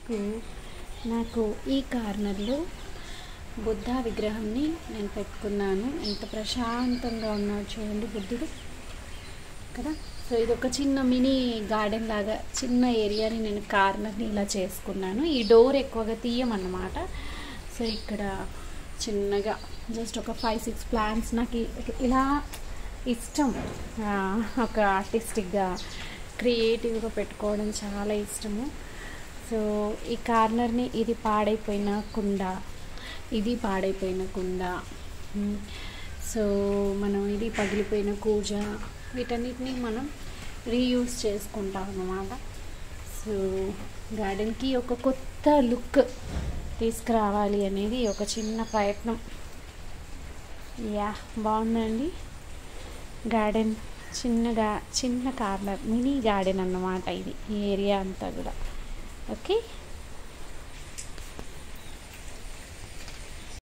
మీకు నాకు ఈ కార్నర్లో బుద్ధ విగ్రహంని నేను పెట్టుకున్నాను. ఎంత ప్రశాంతంగా ఉన్నాడు చూడండి బుద్ధుడు కదా. సో ఇది ఒక చిన్న మినీ గార్డెన్ లాగా చిన్న ఏరియాని నేను కార్నర్ని ఇలా చేసుకున్నాను. ఈ డోర్ ఎక్కువగా తీయమన్నమాట. సో ఇక్కడ చిన్నగా జస్ట్ ఒక 5-6 ప్లాంట్స్ నాకు ఇలా ఇష్టం. ఒక ఆర్టిస్టిక్గా క్రియేటివ్గా పెట్టుకోవడం చాలా ఇష్టము. సో ఈ కార్నర్ని ఇది పాడైపోయిన కుండ, ఇది పాడైపోయిన కుండ, సో మనం ఇది పగిలిపోయిన కూజ, వీటన్నిటిని మనం రీయూజ్ చేసుకుంటాం అన్నమాట. సో గార్డెన్కి ఒక కొత్త లుక్ తీసుకురావాలి అనేది ఒక చిన్న ప్రయత్నం. యా బాగుందండి గార్డెన్. చిన్న కార్నర్ మినీ గార్డెన్ అన్నమాట ఇది, ఈ ఏరియా అంతా కూడా. ఓకే.